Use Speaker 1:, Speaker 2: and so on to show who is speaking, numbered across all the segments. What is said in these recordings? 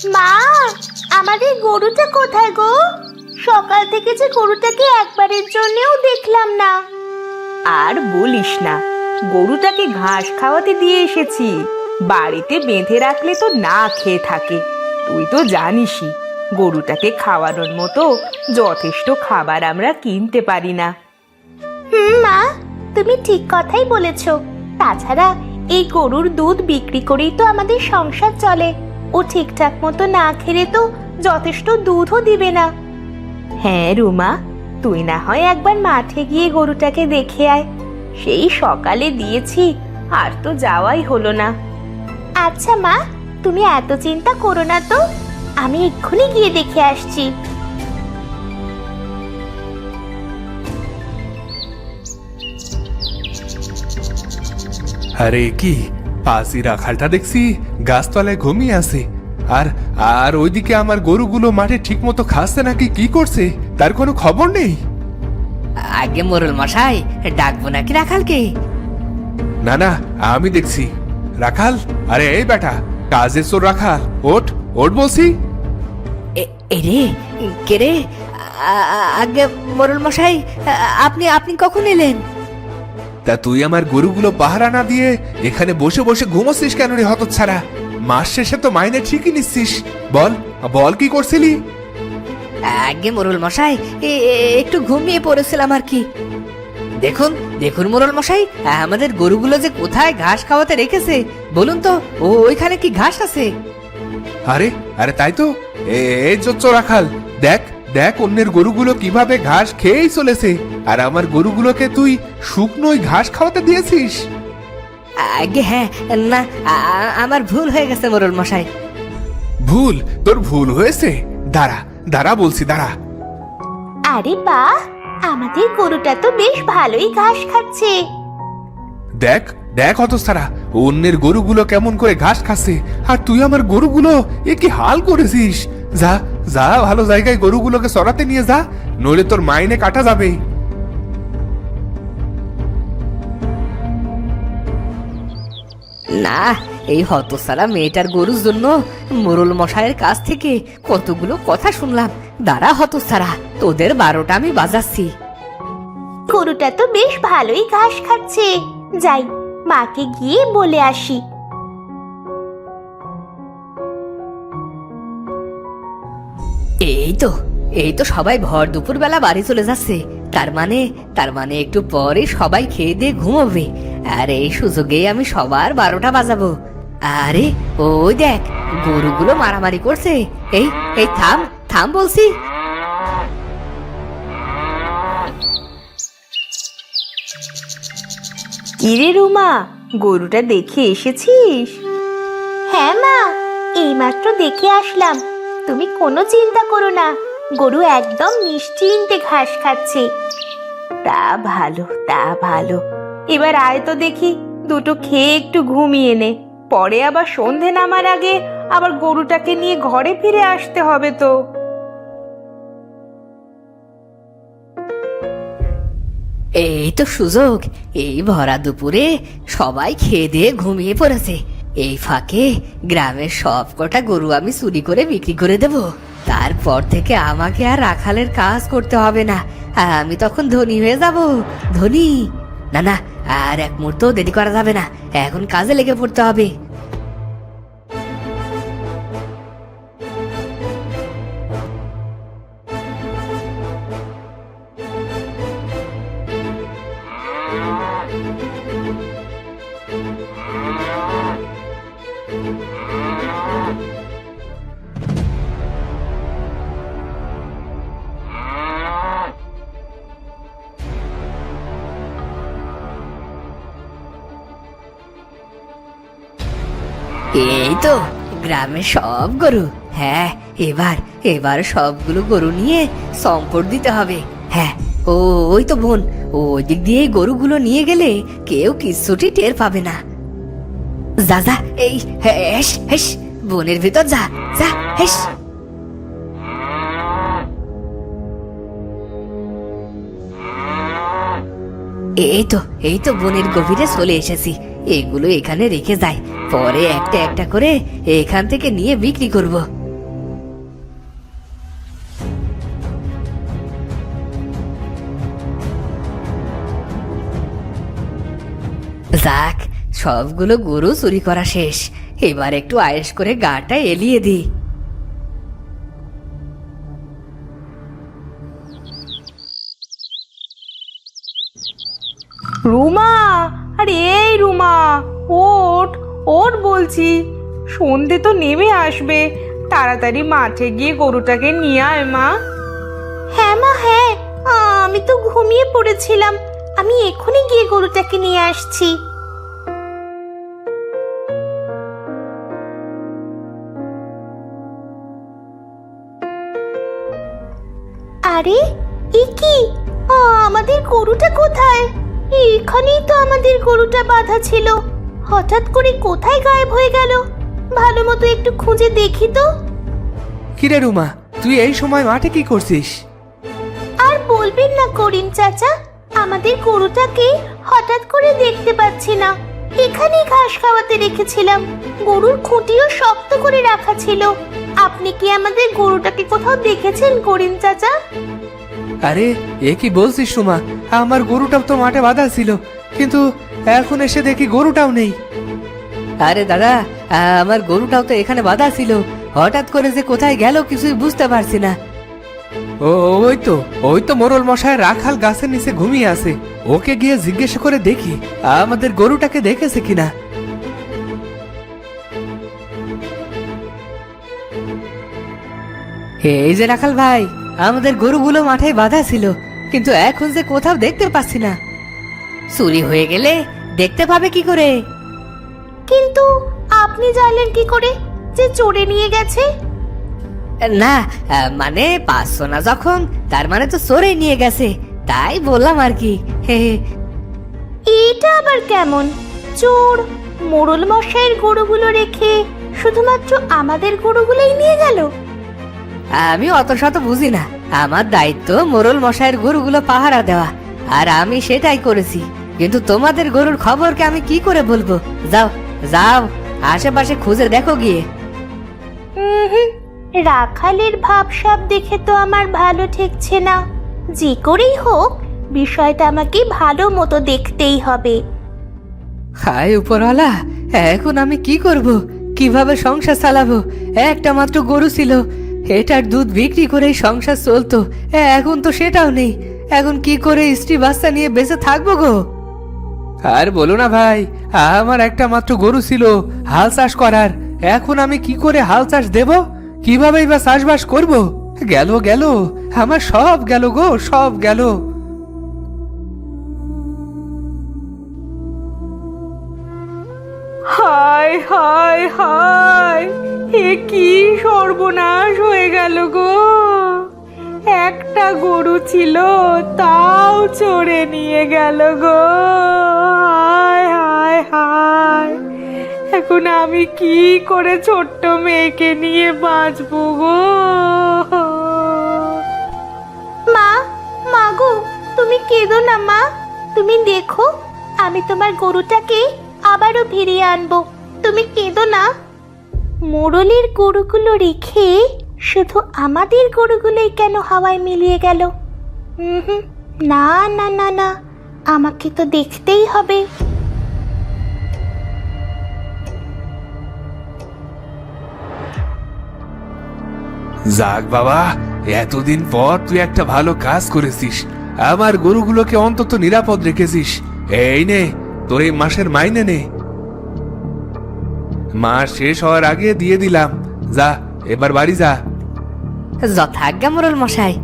Speaker 1: মা, আমাদের গরুটা কোথায় গো? সকাল থেকে যে গরুটাকে একবারের জন্যও দেখলাম না।
Speaker 2: আর বলিস না, গরুটাকে ঘাস খাওয়াতে দিয়ে এসেছি। বাড়িতে বেঁধে রাখলে তো না খেয়ে থাকে। তুই তো জানিসই, গরুটাকে খাওয়ানোর মতো যথেষ্ট খাবার আমরা কিনতে পারি না।
Speaker 1: মা, তুমি ঠিক কথাই বলেছো। তাছাড়া এই গরুর দুধ বিক্রি করেই তো আমাদের সংসার চলে। ও ঠিকঠাক মতো না খেলে তো যথেষ্ট দুধও দিবে না।
Speaker 2: হ্যাঁ রুমা, তুই না হয় একবার মাঠে গিয়ে গরুটাকে দেখে আয়। সেই সকালে দিয়েছি, আর তো যাওয়াই হলো না।
Speaker 1: আচ্ছা মা, তুমি এত চিন্তা করো না তো, আমি এক্ষুনি গিয়ে দেখে আসছি।
Speaker 3: আরে কি পাশি রাখালটা দেখছি গাছতলায় ঘুমিয়ে আছে। আর আর ওইদিকে আমার গরুগুলো মাঠে ঠিক মতো খাচ্ছে নাকি কি করছে তার কোনো খবর নেই।
Speaker 4: আগে মোরল মশাই, ডাকবো নাকি রাখালকে?
Speaker 3: না না, আমি দেখছি। রাখাল, আরে এই বেটা, কাজে চোর রাখাল, ওঠ ওঠ বলছি।
Speaker 4: এরে কে রে? আগে মোরল মশাই, আপনি আপনি কখন এলেন?
Speaker 3: তা তুই আমার গরুগুলো পাহারা না দিয়ে এখানে বসে বসে ঘুমোচ্ছিস কেন রে হতচ্ছাড়া? মাস শেষে তো মাইনে ঠিকই নিচ্ছিস। বল বল কি করছিলি?
Speaker 4: আগে মোরল মশাই, একটু ঘুমিয়ে পড়েছিলাম আর কি। দেখুন দেখুন মোরল মশাই, আমাদের গরুগুলো যে কোথায় ঘাস খাওয়াতে রেখেছে বলুন তো। ওইখানে কি ঘাস আছে?
Speaker 3: আরে আরে তাই তো। এই চোর রাখাল, দেখ দেখ অন্যের গরুগুলো কিভাবে ঘাস খেয়েই চলেছে, আর আমার গরুগুলোকে তুই শুকনোই ঘাস খাওয়াতে দিয়েছিস।
Speaker 4: আগে হ্যাঁ, না আমার ভুল হয়ে গেছে মোরল মশাই।
Speaker 3: ভুল? তোর ভুল হয়েছে? দাঁড়া দাঁড়া বলছি, দাঁড়া।
Speaker 1: আরে বাহ, আমাদের গরুটা তো বেশ ভালোই ঘাস খাচ্ছে।
Speaker 3: দেখ দেখ হতচ্ছাড়া, অন্যের গরুগুলো কেমন করে ঘাস খাচ্ছে, আর তুই আমার গরুগুলো এ কি হাল করেছিস। যা যা, ভালো জায়গায় গরুগুলোকে চড়াতে নিয়ে যা, নইলে তোর মাইনে কাটা যাবে।
Speaker 4: না, এই হতসারা মেয়েটার গরুর জন্য মোরল মশাইয়ের কাছ থেকে কতগুলো কথা শুনলাম। দাঁড়া হতসারা, তোদের 12টা আমি বাজাচ্ছি।
Speaker 1: গরুটা তো বেশ ভালোই ঘাস খাচ্ছে। যাই, মাকে গিয়ে বলে আসি।
Speaker 4: এই তো সবাই ভর দুপুর বেলা বাড়ি চলে যাচ্ছে। তার মানে একটু পরে সবাই খেয়ে দিয়ে ঘুমোবে। আর এই সুযোগেই আমি সবার 12টা বাজাবো। আরে ওই দেখ, গরুগুলো মারামারি করছে। এই এই থাম থাম বলছি।
Speaker 2: কিরে রুমা, গরুটা দেখে এসেছিস?
Speaker 1: হ্যাঁ মা, এইমাত্র দেখে আসলাম। তুমি কোনো চিন্তা করো না, গরু একদম নিশ্চিন্তে ঘাস খাচ্ছে।
Speaker 2: তা ভালো, তা ভালো। এবার আয় তো দেখি, দুটো খেয়ে একটু ঘুমিয়ে নে। পরে আবার সন্ধে নামার আগে আবার গরুটাকে নিয়ে ঘরে ফিরে আসতে হবে তো।
Speaker 4: এই তো সুযোগ। এই ভরা দুপুরে সবাই খেয়ে দিয়ে ঘুমিয়ে পড়েছে। এই ফাঁকে গ্রামের সব কটা গরু আমি চুরি করে বিক্রি করে দেব। তারপর থেকে আমাকে আর রাখালের কাজ করতে হবে না। আমি তখন ধনী হয়ে যাব। ধনী। না না, আর এক মুহূর্ত দেরি করা যাবে না, এখন কাজে লেগে পড়তে হবে। এই তো গ্রামের সব গরু। হ্যাঁ, এবার এবার সবগুলো গরু নিয়ে সম্পদ দিতে হবে। হ্যাঁ, ওই তো বোন, ওই দিক দিয়ে গরুগুলো নিয়ে গেলে কেউ কিচ্ছুটি টের পাবে না। যা যা, এই হেস হেস, বনের ভিতর যা যা, হেস। এই তো বনের গভীরে চলে এসেছি। এগুলো এখানে রেখে যায়, পরে একটা একটা করে এখান থেকে নিয়ে বিক্রি করব। যাক, সবগুলো গরু চুরি করা শেষ। এবার একটু আয়েশ করে গাটা এলিয়ে দি।
Speaker 2: রুমা, আরে এই রুমা, ওঠ ওঠ বলছি। সন্ধে তো নেমে আসবে, তাড়াতাড়ি মাঠে গিয়ে গরুটাকে নিয়ে আয় মা।
Speaker 1: হ্যাঁ মা, হ্যাঁ, আমি তো ঘুমিয়ে পড়েছিলাম। আমি এক্ষুনি গিয়ে গরুটাকে নিয়ে আসছি। আরে এ কি, আমাদের গরুটা কোথায়? এখানেই তো আমাদের গরুটা বাঁধা ছিল। হঠাৎ করে কোথায় গায়েব হয়ে গেল? ভালো মতো একটু খুঁজে দেখি তো।
Speaker 3: কিরে রুমা, তুই এই সময় মাঠে কি করছিস?
Speaker 1: আর বলবেন না করিম চাচা, আমাদের গরুটাকে হঠাৎ করে দেখতে পাচ্ছি না। এখানেই ঘাস খাওয়াতে রেখেছিলাম, গরুর খুঁটিও শক্ত করে রাখা ছিল। আপনি কি আমাদের গরুটাকে কোথাও দেখেছেন করিম চাচা?
Speaker 3: আরে এ কি বলছিস রুমা, আমার গরুটাও তো মাঠে বাঁধা ছিল, কিন্তু এখন এসে দেখি গরুটাও নেই।
Speaker 4: আরে দাদা, আমার গরুটাও তো এখানে বাঁধা ছিল। হঠাৎ করে যে কোথায় গেল কিছুই বুঝতে পারছি না।
Speaker 3: ও ওই তো মোরল মশাই রাখাল গাছের নিচে ঘুমিয়ে আছে। ওকে গিয়ে জিজ্ঞেস করে দেখি আমাদের গরুটাকে দেখেছে কিনা।
Speaker 4: এই যে রাখাল ভাই, আমাদের গরুগুলো মাঠে বাঁধা ছিল, কিন্তু এখন যে কোথাও দেখতে পাচ্ছি না। চুরি হয়ে গেলে দেখতে পাবে কি করে?
Speaker 1: কিন্তু আপনি জানলেন কি করে যে চোরে নিয়ে গেছে?
Speaker 4: না, মানে পাঁচশো না যখন, তার মানে তো চোরে নিয়ে গেছে, তাই বললাম আর কি। হে হে।
Speaker 1: এটা আবার কেমন? চোর মোড়ল মশাইয়ের গরুগুলো রেখে শুধুমাত্র আমাদের গরুগুলোই নিয়ে গেল?
Speaker 4: আমি অত শত বুঝি না, আমার দায়িত্ব মোরল মশাইয়ের গরুগুলো পাহারা দেওয়া, আর আমি সেটাই করেছি। কিন্তু তোমাদের গরুর খবরকে আমি কি করে বলবো? যাও যাও, আশেপাশে খুঁজে দেখো গিয়ে।
Speaker 1: রাখালের ভাবসাব দেখে তো আমার ভালো ঠেকছে না। যে করেই হোক, বিষয়টা আমাকে ভালো মতো দেখতেই হবে।
Speaker 4: হায় উপরওয়ালা, এখন আমি কি করব? কিভাবে সংসার চালাবো? একটা মাত্র গরু ছিল, এটার দুধ বিক্রি করেই সংসার চলতো। এখন তো সেটাও নেই। এখন কি করে স্ত্রী বাচ্চা নিয়ে বেঁচে থাকবো গো?
Speaker 3: আর বলো না ভাই, আমার একটা মাত্র গরু ছিল হাল চাষ করার। এখন আমি কি করে হাল চাষ দেব? কিভাবেই বা চাষবাস করব? গেল গেল, আমার সব গেল গো, সব গেল।
Speaker 2: হায় হায় হায়, এ কি সর্বনাশ হয়ে গেল গো! একটা গরু ছিল, তাও চড়ে নিয়ে গেল গো। হায় হায় হায়, এখন আমি কি করে ছোট্ট মেয়েকে নিয়ে বাঁচবো গো?
Speaker 1: মা, মাগো, তুমি কেঁদো না মা। তুমি দেখো, আমি তোমার গরুটাকে আবারও ফিরিয়ে আনবো। তুমি কেঁদো না। মোড়লের গরুগুলো রেখে শুধু আমাদের গরুগুলোই কেন হাওয়ায় মিলিয়ে গেল? না না না না, আমাকে তো দেখতেই হবে।
Speaker 3: যাক বাবা, এতদিন পর তুই একটা ভালো কাজ করেছিস। আমার গরুগুলোকে অন্তত নিরাপদ রেখেছিস। এই নে, তোর এই মাসের মাইনে নে। মাস শেষ হওয়ার আগে দিয়ে দিলাম। যা, এবার বাড়ি যা।
Speaker 4: যথাজ্ঞা মোরল মশাই।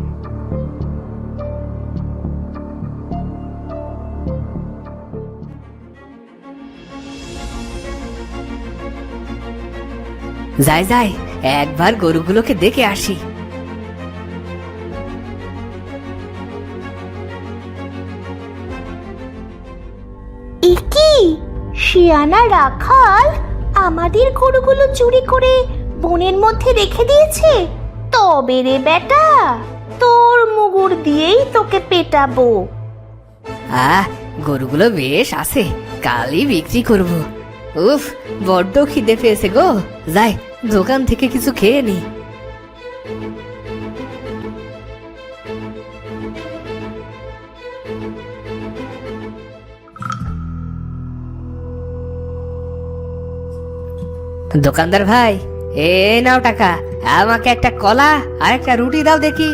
Speaker 4: যাই যাই, একবার গরুগুলোকে দেখে আসি।
Speaker 1: এ কি, শিয়ানা রাখাল আমাদের গরুগুলো চুরি করে বনের মধ্যে রেখে দিয়েছে? তবে রে বেটা, তোর মুগুর দিয়েই তোকে পেটাবো।
Speaker 4: গরুগুলো বেশ আছে, কালই বিক্রি করব। উফ, বড্ড খিদে পেয়েছে গো। যাই, দোকান থেকে কিছু খেয়ে নি। দোকানদার ভাই, এই নাও টাকা, আমাকে একটা কলা আর একটা রুটি দাও দেখি।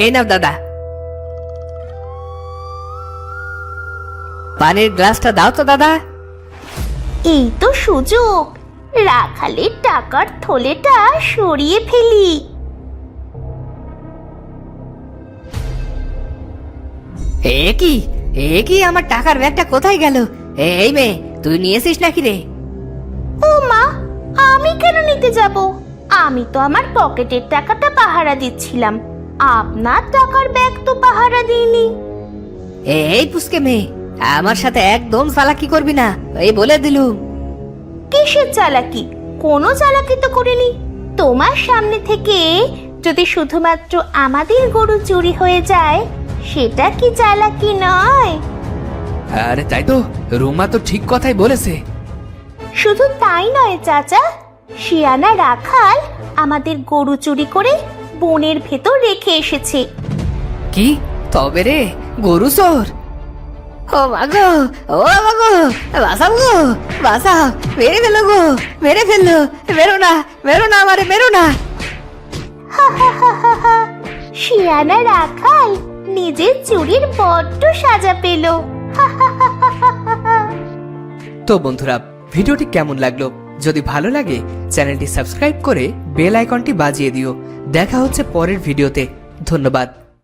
Speaker 4: এই নাও দাদা। পানির গ্লাসটা দাও তো দাদা।
Speaker 1: এই তো সুযোগ, রাখালের টাকার থলেটা সরিয়ে ফেলি।
Speaker 4: এ কি আমার টাকার ব্যাগটা কোথায় গেল? এই মেয়ে, তুই নিয়েছিস নাকি রে?
Speaker 1: ও মা, আমি কেন নিতে যাব? আমি তো আমার পকেটের টাকাটা পাহারা দিচ্ছিলাম, আপনার টাকার ব্যাগ তো পাহারা দিইনি।
Speaker 4: এই পুচকে মেয়ে, আমার সাথে একদম চালাকি করবি না, এই বলে দিলুম।
Speaker 1: কিসের চালাকি? কোনো চালাকি তো করিনি। তোমার সামনে থেকে যদি শুধুমাত্র আমাদের গরু চুরি হয়ে যায়, সেটা কি চালাকি নয়?
Speaker 5: আরে তাই তো, রুমা তো ঠিক কথাই বলেছে।
Speaker 1: শুধু তাই নয় চাচা, শিয়ানা রাখাল আমাদের গরু চুরি করে বনের ভেতর রেখে এসেছে।
Speaker 4: কি তবে রে, গরু চোর? ও মাগো, ও মাগো, বাঁচাও গো, বাঁচাও, মেরে ফেলো গো, মেরে ফেললো, মেরো না, মেরো না, আমারে মেরো না।
Speaker 1: শিয়ানা রাখাল নিজের চুরির বড্ড সাজা পেল।
Speaker 5: তো বন্ধুরা, ভিডিওটি কেমন লাগলো? যদি ভালো লাগে চ্যানেলটি সাবস্ক্রাইব করে বেল আইকনটি বাজিয়ে দিও। দেখা হচ্ছে পরের ভিডিওতে। ধন্যবাদ।